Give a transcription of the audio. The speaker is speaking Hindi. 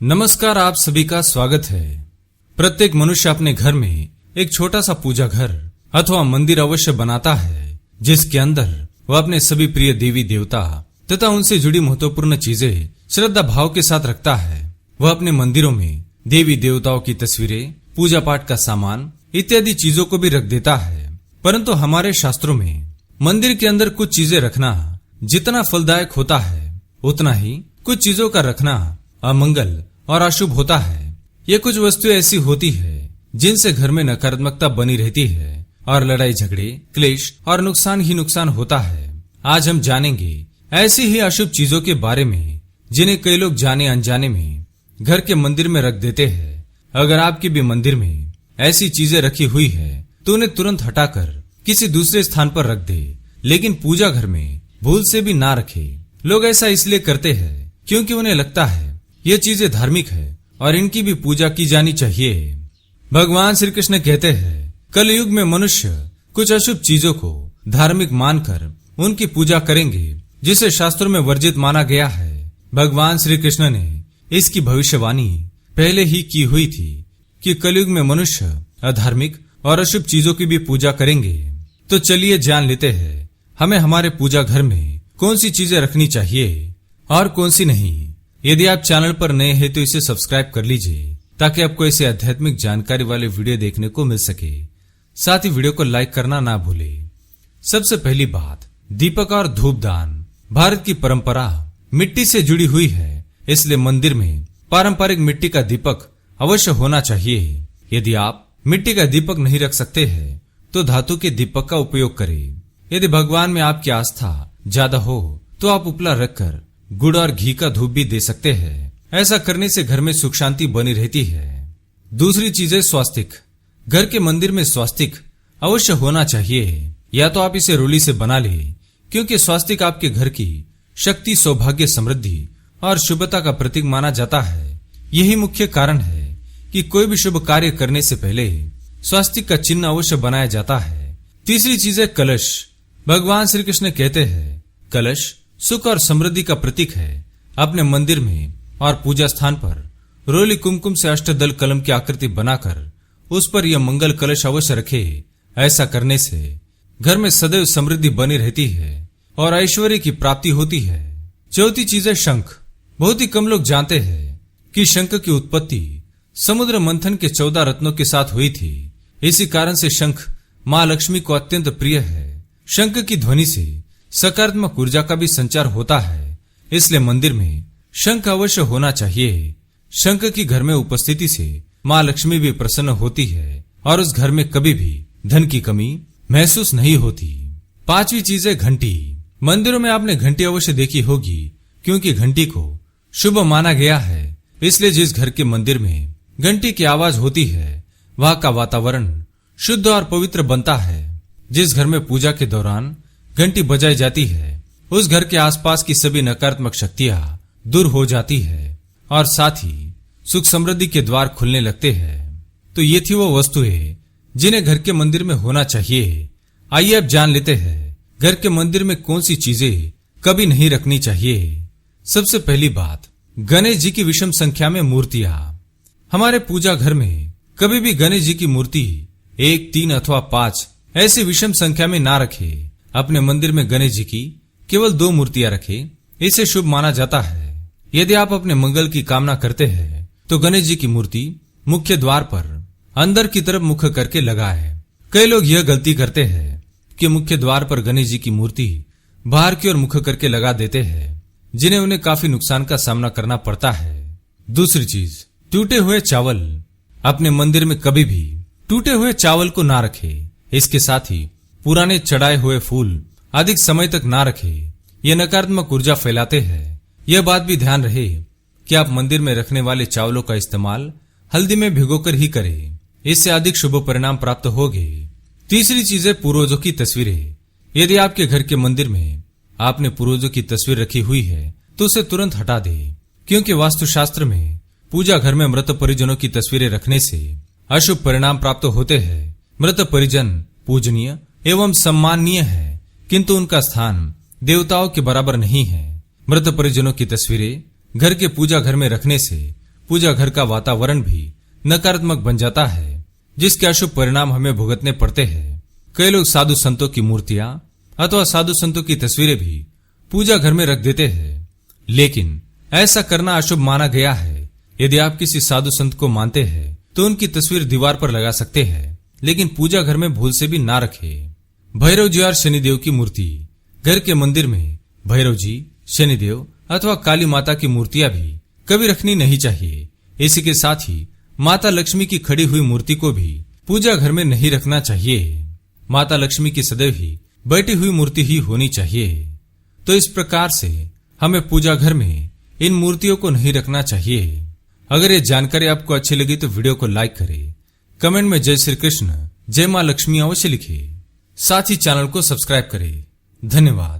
नमस्कार, आप सभी का स्वागत है। प्रत्येक मनुष्य अपने घर में एक छोटा सा पूजा घर अथवा मंदिर अवश्य बनाता है, जिसके अंदर वह अपने सभी प्रिय देवी देवता तथा उनसे जुड़ी महत्वपूर्ण चीजें श्रद्धा भाव के साथ रखता है। वह अपने मंदिरों में देवी देवताओं की तस्वीरें, पूजा पाठ का सामान इत्यादि चीजों को भी रख देता है। परंतु हमारे शास्त्रों में मंदिर के अंदर कुछ चीजें रखना जितना फलदायक होता है, उतना ही कुछ चीजों का रखना अमंगल और अशुभ होता है। ये कुछ वस्तुएं ऐसी होती है जिनसे घर में नकारात्मकता बनी रहती है और लड़ाई झगड़े, क्लेश और नुकसान ही नुकसान होता है। आज हम जानेंगे ऐसी ही अशुभ चीजों के बारे में जिन्हें कई लोग जाने अनजाने में घर के मंदिर में रख देते हैं। अगर आपके भी मंदिर में ऐसी चीजें रखी हुई है तो उन्हें तुरंत हटाकर किसी दूसरे स्थान पर रख दे, लेकिन पूजा घर में भूल से भी ना रखे। लोग ऐसा इसलिए करते हैं क्योंकि उन्हें लगता है ये चीजें धार्मिक है और इनकी भी पूजा की जानी चाहिए। भगवान श्री कृष्ण कहते हैं, कलयुग में मनुष्य कुछ अशुभ चीजों को धार्मिक मानकर उनकी पूजा करेंगे, जिसे शास्त्रों में वर्जित माना गया है। भगवान श्री कृष्ण ने इसकी भविष्यवाणी पहले ही की हुई थी कि कलयुग में मनुष्य अधार्मिक और अशुभ चीजों की भी पूजा करेंगे। तो चलिए जान लेते हैं हमें हमारे पूजा घर में कौन सी चीजें रखनी चाहिए और कौन सी नहीं। यदि आप चैनल पर नए हैं तो इसे सब्सक्राइब कर लीजिए ताकि आपको ऐसे आध्यात्मिक जानकारी वाले वीडियो देखने को मिल सके। साथ ही वीडियो को लाइक करना ना भूलें। सबसे पहली बात, दीपक और धूपदान। भारत की परंपरा मिट्टी से जुड़ी हुई है, इसलिए मंदिर में पारंपरिक मिट्टी का दीपक अवश्य होना चाहिए। यदि आप मिट्टी का दीपक नहीं रख सकते हैं तो धातु के दीपक का उपयोग करें। यदि भगवान में आपकी आस्था ज्यादा हो तो आप उपला रखकर गुड़ और घी का धूप भी दे सकते हैं। ऐसा करने से घर में सुख शांति बनी रहती है। दूसरी चीज है स्वास्तिक। घर के मंदिर में स्वास्तिक अवश्य होना चाहिए, या तो आप इसे रोली से बना ले, क्योंकि स्वास्तिक आपके घर की शक्ति, सौभाग्य, समृद्धि और शुभता का प्रतीक माना जाता है। यही मुख्य कारण है कि कोई भी शुभ कार्य करने से पहले स्वास्तिक का चिन्ह अवश्य बनाया जाता है। तीसरी चीज है कलश। भगवान श्री कृष्ण कहते हैं, कलश सुख और समृद्धि का प्रतीक है। अपने मंदिर में और पूजा स्थान पर रोली कुमकुम से अष्टदल कलम की आकृति बनाकर उस पर यह मंगल कलश अवश्य रखे। ऐसा करने से घर में सदैव समृद्धि बनी रहती है और ऐश्वर्य की प्राप्ति होती है। चौथी चीज है शंख। बहुत ही कम लोग जानते हैं कि शंख की उत्पत्ति समुद्र मंथन के 14 रत्नों के साथ हुई थी। इसी कारण से शंख मां लक्ष्मी को अत्यंत प्रिय है। शंख की ध्वनि से सकारात्मक ऊर्जा का भी संचार होता है, इसलिए मंदिर में शंख अवश्य होना चाहिए। शंख की घर में उपस्थिति से मां लक्ष्मी भी प्रसन्न होती है और उस घर में कभी भी धन की कमी महसूस नहीं होती। पांचवी चीज है घंटी। मंदिरों में आपने घंटी अवश्य देखी होगी, क्योंकि घंटी को शुभ माना गया है। इसलिए जिस घर के मंदिर में घंटी की आवाज होती है वहां का वातावरण शुद्ध और पवित्र बनता है। जिस घर में पूजा के दौरान घंटी बजाई जाती है उस घर के आसपास की सभी नकारात्मक शक्तियां दूर हो जाती है और साथ ही सुख समृद्धि के द्वार खुलने लगते हैं। तो ये थी वो वस्तुएं जिन्हें घर के मंदिर में होना चाहिए। आइए अब जान लेते हैं घर के मंदिर में कौन सी चीजें कभी नहीं रखनी चाहिए। सबसे पहली बात, गणेश जी की विषम संख्या में मूर्तियां। हमारे पूजा घर में कभी भी गणेश जी की मूर्ति 1, 3 अथवा 5 ऐसी विषम संख्या में ना रखे। अपने मंदिर में गणेश जी की केवल 2 मूर्तियां रखें, इसे शुभ माना जाता है। यदि आप अपने मंगल की कामना करते हैं तो गणेश जी की मूर्ति मुख्य द्वार पर अंदर की तरफ मुख करके लगाएं। कई लोग यह गलती करते हैं कि मुख्य द्वार पर गणेश जी की मूर्ति बाहर की ओर मुख करके लगा देते हैं, जिन्हें उन्हें काफी नुकसान का सामना करना पड़ता है। दूसरी चीज, टूटे हुए चावल। अपने मंदिर में कभी भी टूटे हुए चावल को ना रखे। इसके साथ ही पुराने चढ़ाए हुए फूल अधिक समय तक ना रखे, ये नकारात्मक ऊर्जा फैलाते हैं। यह बात भी ध्यान रहे कि आप मंदिर में रखने वाले चावलों का इस्तेमाल हल्दी में भिगोकर ही करें, इससे अधिक शुभ परिणाम प्राप्त होंगे। तीसरी चीज है पूर्वजों की तस्वीरें। यदि आपके घर के मंदिर में आपने पूर्वजों की तस्वीर रखी हुई है तो उसे तुरंत हटा दे, क्योंकि वास्तुशास्त्र में पूजा घर में मृत परिजनों की तस्वीरें रखने से अशुभ परिणाम प्राप्त होते हैं। मृत परिजन पूजनीय एवं सम्माननीय है, किंतु उनका स्थान देवताओं के बराबर नहीं है। मृत परिजनों की तस्वीरें घर के पूजा घर में रखने से पूजा घर का वातावरण भी नकारात्मक बन जाता है, जिसके अशुभ परिणाम हमें भुगतने पड़ते हैं। कई लोग साधु संतों की मूर्तियां अथवा साधु संतों की तस्वीरें भी पूजा घर में रख देते हैं, लेकिन ऐसा करना अशुभ माना गया है। यदि आप किसी साधु संत को मानते हैं तो उनकी तस्वीर दीवार पर लगा सकते हैं, लेकिन पूजा घर में भूल से भी ना रखें। भैरव जी और शनिदेव की मूर्ति घर के मंदिर में भैरव जी, शनिदेव अथवा काली माता की मूर्तियां भी कभी रखनी नहीं चाहिए। इसी के साथ ही माता लक्ष्मी की खड़ी हुई मूर्ति को भी पूजा घर में नहीं रखना चाहिए। माता लक्ष्मी की सदैव ही बैठी हुई मूर्ति ही होनी चाहिए। तो इस प्रकार से हमें पूजा घर में इन मूर्तियों को नहीं रखना चाहिए। अगर ये जानकारी आपको अच्छी लगी तो वीडियो को लाइक करें, कमेंट में जय श्री कृष्ण, जय मां लक्ष्मी अवश्य लिखें। साथ ही चैनल को सब्सक्राइब करें। धन्यवाद।